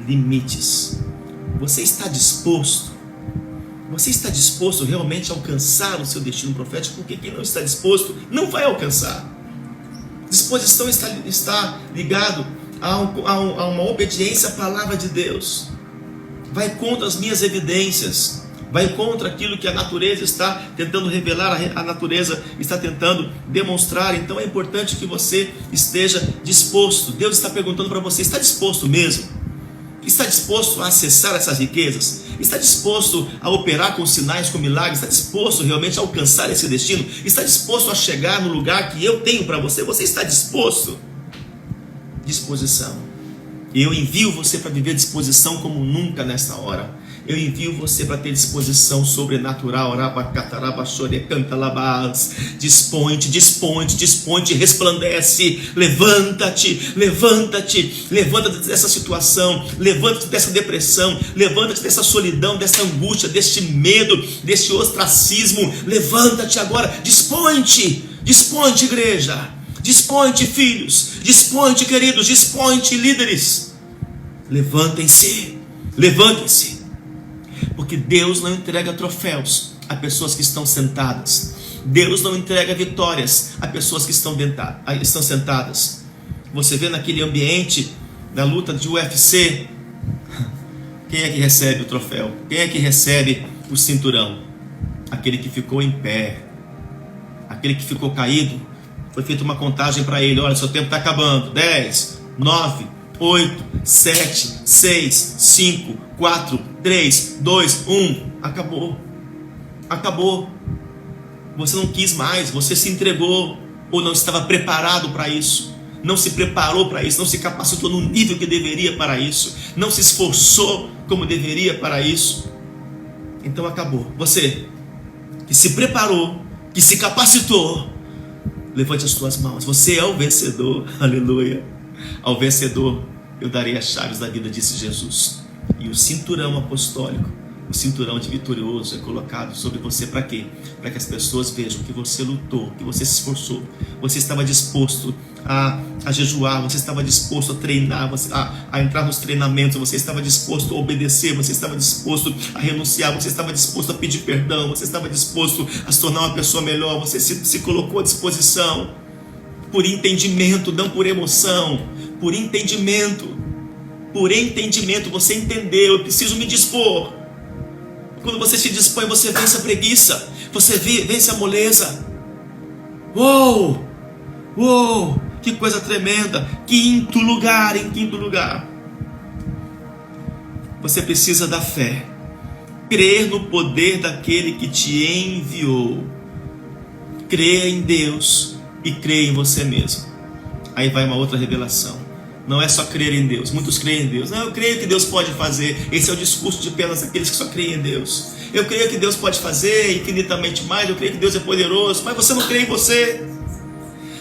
Speaker 1: limites. Você está disposto? Você está disposto realmente a alcançar o seu destino profético? Porque quem não está disposto não vai alcançar. Disposição está ligado a uma obediência à palavra de Deus. Vai contra as minhas evidências. Vai contra aquilo que a natureza está tentando revelar, a natureza está tentando demonstrar. Então é importante que você esteja disposto. Deus está perguntando para você: está disposto mesmo? Está disposto a acessar essas riquezas? Está disposto a operar com sinais, com milagres? Está disposto realmente a alcançar esse destino? Está disposto a chegar no lugar que eu tenho para você? Você está disposto? Disposição. Eu envio você para viver disposição como nunca nesta hora. Eu envio você para ter disposição sobrenatural. Dispõe-te, dispõe-te, dispõe-te, resplandece. Levanta-te, levanta-te, levanta-te dessa situação, levanta-te dessa depressão, levanta-te dessa solidão, dessa angústia, deste medo, deste ostracismo. Levanta-te agora, dispõe-te, dispõe-te, igreja, dispõe-te, filhos, dispõe-te, queridos, dispõe-te, líderes. Levantem-se, levantem-se. Porque Deus não entrega troféus a pessoas que estão sentadas. Deus não entrega vitórias a pessoas que estão sentadas. Você vê naquele ambiente da luta de UFC, quem é que recebe o troféu? Quem é que recebe o cinturão? Aquele que ficou em pé. Aquele que ficou caído, foi feita uma contagem para ele: olha, seu tempo está acabando. 10, 9, 8, 7, 6, 5, 4, 3, 2, 1. Acabou. Acabou. Você não quis mais, você se entregou, ou não estava preparado para isso, não se preparou para isso, não se capacitou no nível que deveria para isso, não se esforçou como deveria para isso. Então acabou. Você que se preparou, que se capacitou, levante as tuas mãos. Você é o vencedor. Aleluia. Ao vencedor eu darei as chaves da vida, disse Jesus. E o cinturão apostólico, o cinturão de vitorioso é colocado sobre você para quê? Para que as pessoas vejam que você lutou, que você se esforçou, você estava disposto a jejuar, você estava disposto a treinar, a entrar nos treinamentos, você estava disposto a obedecer, você estava disposto a renunciar, você estava disposto a pedir perdão, você estava disposto a se tornar uma pessoa melhor, você se colocou à disposição, por entendimento, não por emoção, por entendimento. Por entendimento, você entendeu: eu preciso me dispor. Quando você se dispõe, você vence a preguiça, você vence a moleza. Uou! Uou! Que coisa tremenda! Em quinto lugar, você precisa da fé, crer no poder daquele que te enviou. Creia em Deus e creia em você mesmo. Aí vai uma outra revelação. Não é só crer em Deus. Muitos creem em Deus. Não, eu creio que Deus pode fazer. Esse é o discurso de apenas aqueles que só creem em Deus. Eu creio que Deus pode fazer infinitamente mais. Eu creio que Deus é poderoso. Mas você não crê em você.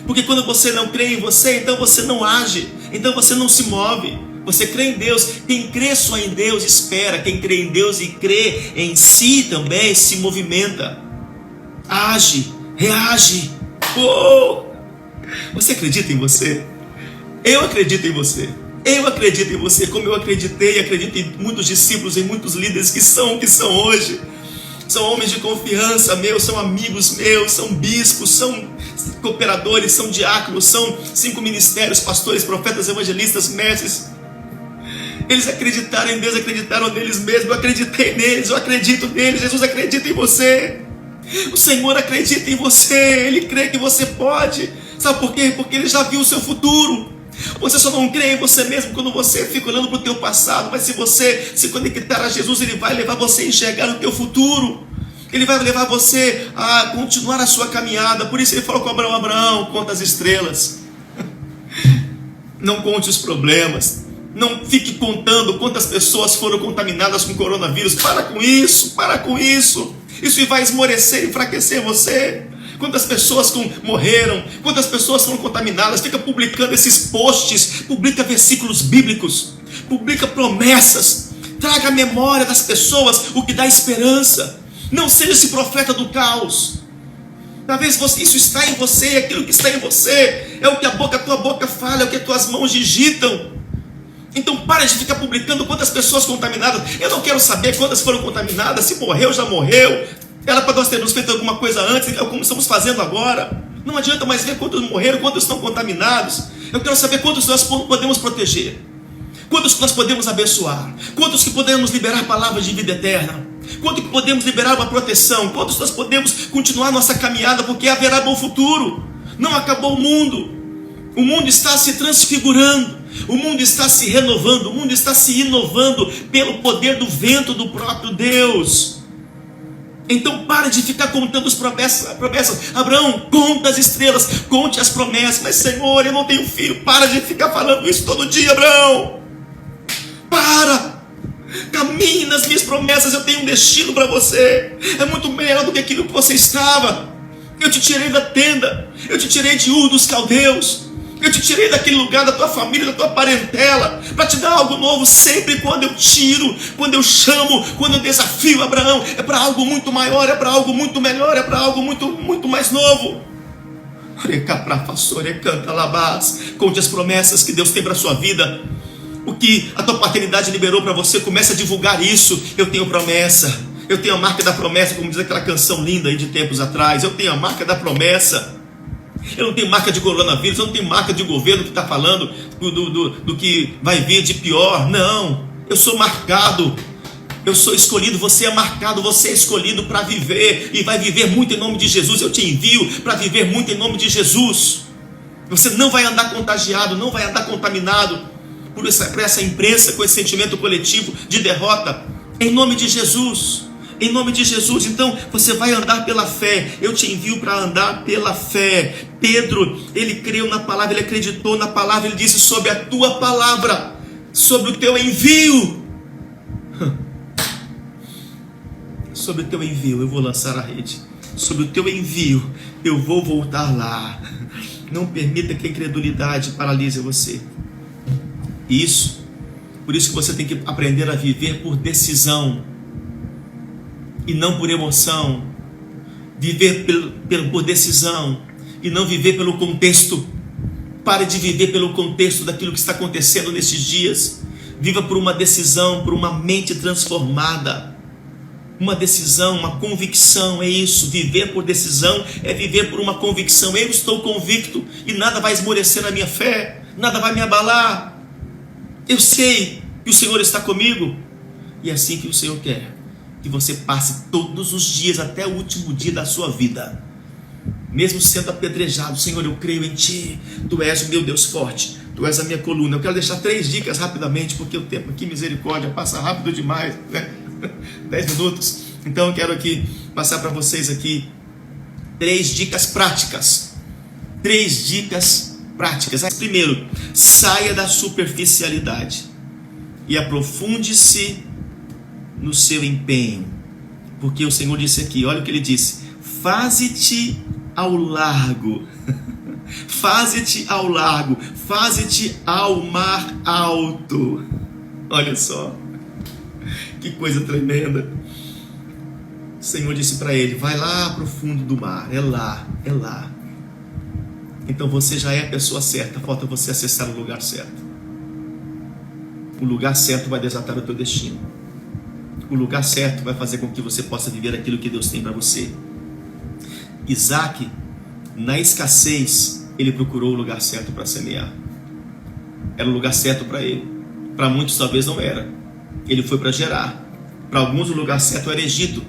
Speaker 1: Porque quando você não crê em você, então você não age. Então você não se move. Você crê em Deus. Quem crê só em Deus espera. Quem crê em Deus e crê em si também se movimenta. Age. Reage. Oh! Você acredita em você? Eu acredito em você. Eu acredito em você, como eu acreditei e acredito em muitos discípulos, em muitos líderes que são hoje. São homens de confiança meus, são amigos meus, são bispos, são cooperadores, são diáconos, são 5 ministérios, pastores, profetas, evangelistas, mestres. Eles acreditaram em Deus, acreditaram neles mesmos. Eu acreditei neles, eu acredito neles. Jesus acredita em você. O Senhor acredita em você. Ele crê que você pode. Sabe por quê? Porque Ele já viu o seu futuro. Você só não crê em você mesmo quando você fica olhando para o teu passado. Mas se você se conectar a Jesus, Ele vai levar você a enxergar o teu futuro. Ele vai levar você a continuar a sua caminhada. Por isso Ele falou com Abraão: Abraão, conta as estrelas. Não conte os problemas. Não fique contando quantas pessoas foram contaminadas com coronavírus. Para com isso, para com isso. Isso vai esmorecer, enfraquecer você. Quantas pessoas morreram, quantas pessoas foram contaminadas. Fica publicando esses posts, publica versículos bíblicos, publica promessas. Traga à memória das pessoas o que dá esperança. Não seja esse profeta do caos. Talvez isso está em você, aquilo que está em você é o que a tua boca fala, é o que as tuas mãos digitam. Então para de ficar publicando quantas pessoas contaminadas. Eu não quero saber quantas foram contaminadas. Se morreu, já morreu. Era para nós termos feito alguma coisa antes, como estamos fazendo agora. Não adianta mais ver quantos morreram, quantos estão contaminados. Eu quero saber quantos nós podemos proteger, quantos nós podemos abençoar, quantos que podemos liberar palavras de vida eterna, quanto que podemos liberar uma proteção, quantos nós podemos continuar nossa caminhada, porque haverá bom futuro. Não acabou o mundo está se transfigurando, o mundo está se renovando, o mundo está se inovando pelo poder do vento do próprio Deus. Então pare de ficar contando as promessas. Abraão, conta as estrelas, conte as promessas. Mas Senhor, eu não tenho filho. Para de ficar falando isso todo dia, Abraão. Para. Caminhe nas minhas promessas. Eu tenho um destino para você. É muito melhor do que aquilo que você estava. Eu te tirei da tenda. Eu te tirei de Ur dos Caldeus. Eu te tirei daquele lugar, da tua família, da tua parentela, para te dar algo novo. Sempre quando eu tiro, quando eu chamo, quando eu desafio Abraão, é para algo muito maior, é para algo muito melhor, é para algo muito mais novo. Conte as promessas que Deus tem para a sua vida. O que a tua paternidade liberou para você, comece a divulgar isso. Eu tenho promessa, eu tenho a marca da promessa, como diz aquela canção linda aí de tempos atrás. Eu tenho a marca da promessa. Eu não tenho marca de coronavírus, eu não tenho marca de governo que está falando do que vai vir de pior. Não, eu sou marcado, eu sou escolhido. Você é marcado, você é escolhido para viver, e vai viver muito em nome de Jesus. Eu te envio para viver muito em nome de Jesus. Você não vai andar contagiado, não vai andar contaminado por essa imprensa, com esse sentimento coletivo de derrota, em nome de Jesus. Em nome de Jesus. Então você vai andar pela fé. Eu te envio para andar pela fé. Pedro, ele creu na palavra, ele acreditou na palavra. Ele disse: sobre a tua palavra, sobre o teu envio, sobre o teu envio eu vou lançar a rede. Sobre o teu envio eu vou voltar lá. Não permita que a incredulidade paralise você. Por isso que você tem que aprender a viver por decisão e não por emoção. Viver por decisão e não viver pelo contexto. Pare de viver pelo contexto daquilo que está acontecendo nesses dias. Viva por uma decisão, por uma mente transformada. Uma decisão, uma convicção, é isso. Viver por decisão é viver por uma convicção. Eu estou convicto e nada vai esmorecer a minha fé, nada vai me abalar. Eu sei que o Senhor está comigo, e é assim que o Senhor quer que você passe todos os dias, até o último dia da sua vida, mesmo sendo apedrejado. Senhor, eu creio em Ti, Tu és o meu Deus forte, Tu és a minha coluna. Eu quero deixar 3 dicas rapidamente, porque o tempo aqui, misericórdia, passa rápido demais, né? 10 minutos. Então eu quero aqui passar para vocês aqui 3 dicas práticas. 3 dicas práticas. Primeiro, saia da superficialidade e aprofunde-se no seu empenho, porque o Senhor disse aqui, olha o que Ele disse: faze-te ao largo, faze-te ao largo, faze-te ao mar alto. Olha só, que coisa tremenda. O Senhor disse para ele: vai lá para o fundo do mar, é lá, é lá. Então você já é a pessoa certa, falta você acessar o lugar certo. O lugar certo vai desatar o teu destino. O lugar certo vai fazer com que você possa viver aquilo que Deus tem para você. Isaac, na escassez, ele procurou o lugar certo para semear. Era o lugar certo para ele. Para muitos talvez não era. Ele foi para Gerar. Para alguns o lugar certo era Egito.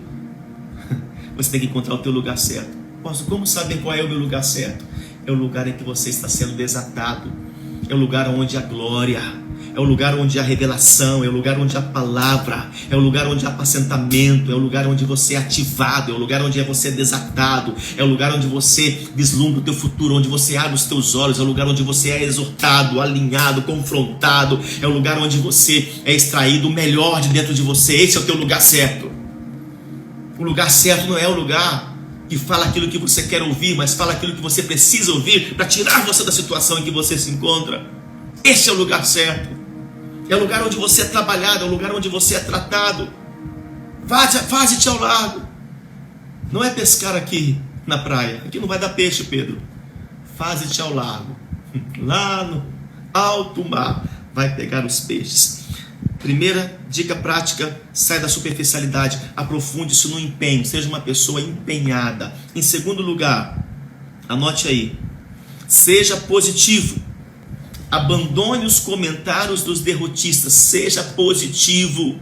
Speaker 1: Você tem que encontrar o teu lugar certo. Como saber qual é o meu lugar certo? é o lugar em que você está sendo desatado, é o lugar onde há glória, é o lugar onde há revelação, é o lugar onde há palavra, é o lugar onde há apacentamento, é o lugar onde você é ativado, é o lugar onde você é desatado, é o lugar onde você vislumbra o teu futuro, onde você abre os teus olhos, é o lugar onde você é exortado, alinhado, confrontado, é o lugar onde você é extraído o melhor de dentro de você. Esse é o teu lugar certo. O lugar certo não é o lugar que fala aquilo que você quer ouvir, mas fala aquilo que você precisa ouvir para tirar você da situação em que você se encontra. Esse é o lugar certo. É o lugar onde você é trabalhado, é o lugar onde você é tratado. Faze-te ao largo. Não é pescar aqui na praia. Aqui não vai dar peixe, Pedro. Faze-te ao largo. Lá no alto mar vai pegar os peixes. Primeira dica prática: sai da superficialidade, aprofunde-se no empenho, seja uma pessoa empenhada. Em segundo lugar, anote aí, seja positivo. Abandone os comentários dos derrotistas. Seja positivo.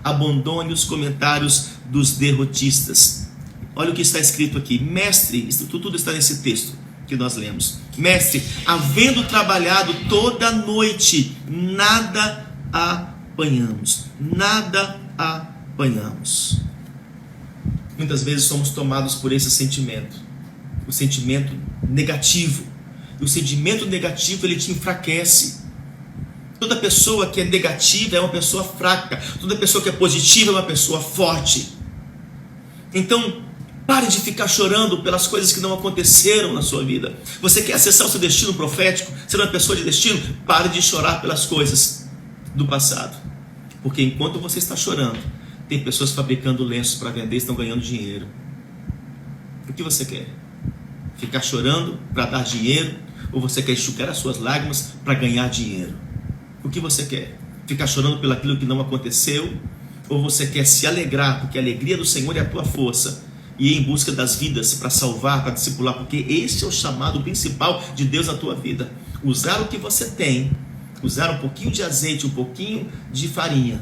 Speaker 1: Abandone os comentários dos derrotistas. Olha o que está escrito aqui. Mestre, isso tudo está nesse texto que nós lemos. Mestre, havendo trabalhado toda a noite, nada apanhamos. Nada apanhamos. Muitas vezes somos tomados por esse sentimento. O sentimento negativo. O sentimento negativo, ele te enfraquece. Toda pessoa que é negativa é uma pessoa fraca. Toda pessoa que é positiva é uma pessoa forte. Então, pare de ficar chorando pelas coisas que não aconteceram na sua vida. Você quer acessar o seu destino profético, ser uma pessoa de destino? Pare de chorar pelas coisas do passado. Porque enquanto você está chorando, tem pessoas fabricando lenços para vender e estão ganhando dinheiro. O que você quer? Ficar chorando para dar dinheiro? Ou você quer enxugar as suas lágrimas para ganhar dinheiro? O que você quer? Ficar chorando pelo aquilo que não aconteceu? Ou você quer se alegrar, porque a alegria do Senhor é a tua força, e ir em busca das vidas para salvar, para discipular? Porque esse é o chamado principal de Deus na tua vida. Usar o que você tem, usar um pouquinho de azeite, um pouquinho de farinha,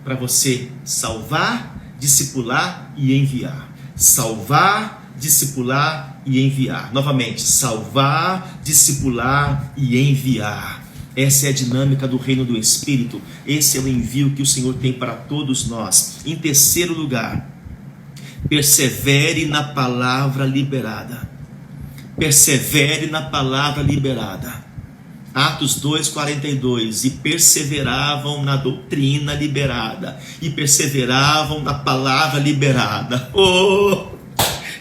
Speaker 1: para você salvar, discipular e enviar. Salvar, discipular e enviar. Novamente, salvar, discipular e enviar. Essa é a dinâmica do reino do Espírito. Esse é o envio que o Senhor tem para todos nós. Em terceiro lugar, persevere na palavra liberada. Persevere na palavra liberada. Atos 2,42. E perseveravam na doutrina liberada. E perseveravam na palavra liberada. Oh!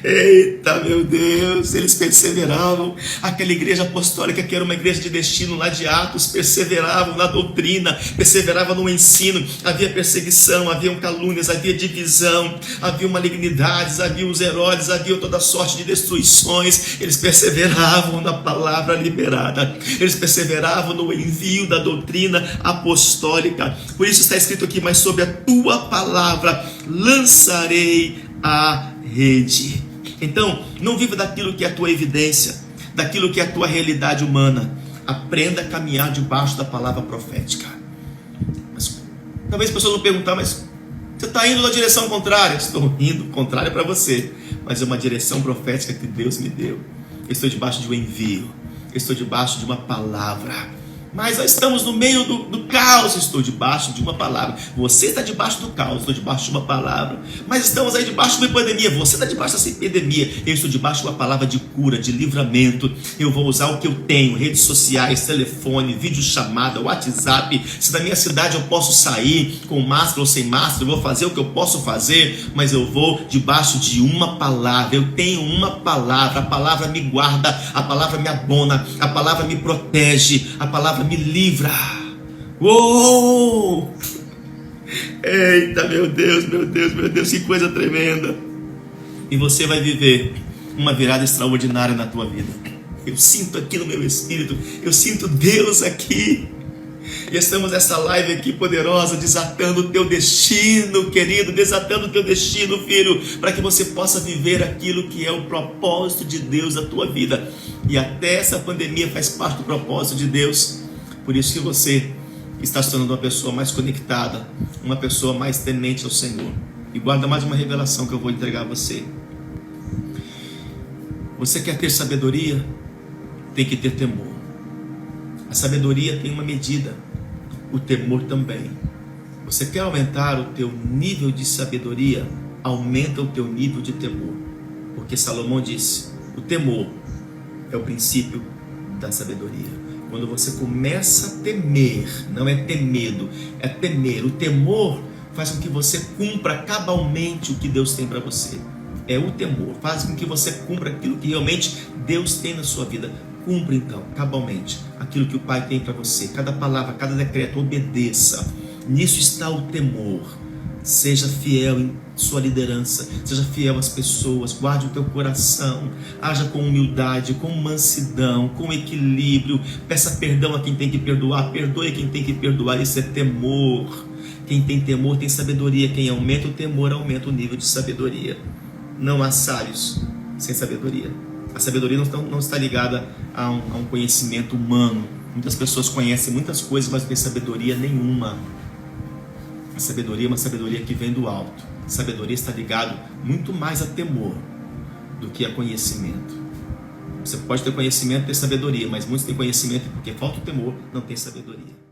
Speaker 1: Eita, meu Deus, eles perseveravam. Aquela igreja apostólica, que era uma igreja de destino lá de Atos, perseveravam na doutrina, perseveravam no ensino. Havia perseguição, havia calúnias, havia divisão, havia malignidades, havia os Herodes, havia toda sorte de destruições. Eles perseveravam na palavra liberada, eles perseveravam no envio da doutrina apostólica. Por isso está escrito aqui: mas sobre a tua palavra lançarei a rede. Então, não viva daquilo que é a tua evidência, daquilo que é a tua realidade humana. Aprenda a caminhar debaixo da palavra profética. Mas, talvez a pessoa não perguntar: mas você está indo na direção contrária. Estou indo contrária para você, mas é uma direção profética que Deus me deu. Eu estou debaixo de um envio, eu estou debaixo de uma palavra. Mas nós estamos no meio do caos. Estou debaixo de uma palavra. Você está debaixo do caos. Estou debaixo de uma palavra. Mas estamos aí debaixo de uma epidemia. Você está debaixo dessa epidemia. Eu estou debaixo de uma palavra de cura, de livramento. Eu vou usar o que eu tenho: redes sociais, telefone, videochamada, WhatsApp. Se na minha cidade eu posso sair com máscara ou sem máscara, eu vou fazer o que eu posso fazer. Mas eu vou debaixo de uma palavra. Eu tenho uma palavra. A palavra me guarda, a palavra me abona, a palavra me protege, a palavra me livra. Uou! Eita, meu Deus, meu Deus, meu Deus, que coisa tremenda. E você vai viver uma virada extraordinária na tua vida. Eu sinto aqui no meu espírito, eu sinto Deus aqui. E estamos nessa live aqui poderosa, desatando o teu destino, querido, desatando o teu destino, filho, para que você possa viver aquilo que é o propósito de Deus na tua vida. E até essa pandemia faz parte do propósito de Deus. Por isso que você está se tornando uma pessoa mais conectada, uma pessoa mais temente ao Senhor. E guarda mais uma revelação que eu vou entregar a você. Você quer ter sabedoria? tem que ter temor. A sabedoria tem uma medida, o temor também. Você quer aumentar o teu nível de sabedoria? Aumenta o teu nível de temor. Porque Salomão disse, o temor é o princípio da sabedoria. Quando você começa a temer, não é ter medo, é temer. O temor faz com que você cumpra cabalmente o que Deus tem para você. É o temor, faz com que você cumpra aquilo que realmente Deus tem na sua vida. Cumpra então, cabalmente, aquilo que o Pai tem para você. Cada palavra, cada decreto, obedeça. Nisso está o temor. Seja fiel em sua liderança, seja fiel às pessoas, guarde o teu coração, haja com humildade, com mansidão, com equilíbrio, peça perdão a quem tem que perdoar, perdoe a quem tem que perdoar. Isso é temor. Quem tem temor tem sabedoria. Quem aumenta o temor aumenta o nível de sabedoria. Não há sábios sem sabedoria. A sabedoria não está ligada a um conhecimento humano. Muitas pessoas conhecem muitas coisas, mas não têm sabedoria nenhuma. A sabedoria é uma sabedoria que vem do alto. A sabedoria está ligada muito mais a temor do que a conhecimento. Você pode ter conhecimento e ter sabedoria, mas muitos têm conhecimento e porque falta o temor, não tem sabedoria.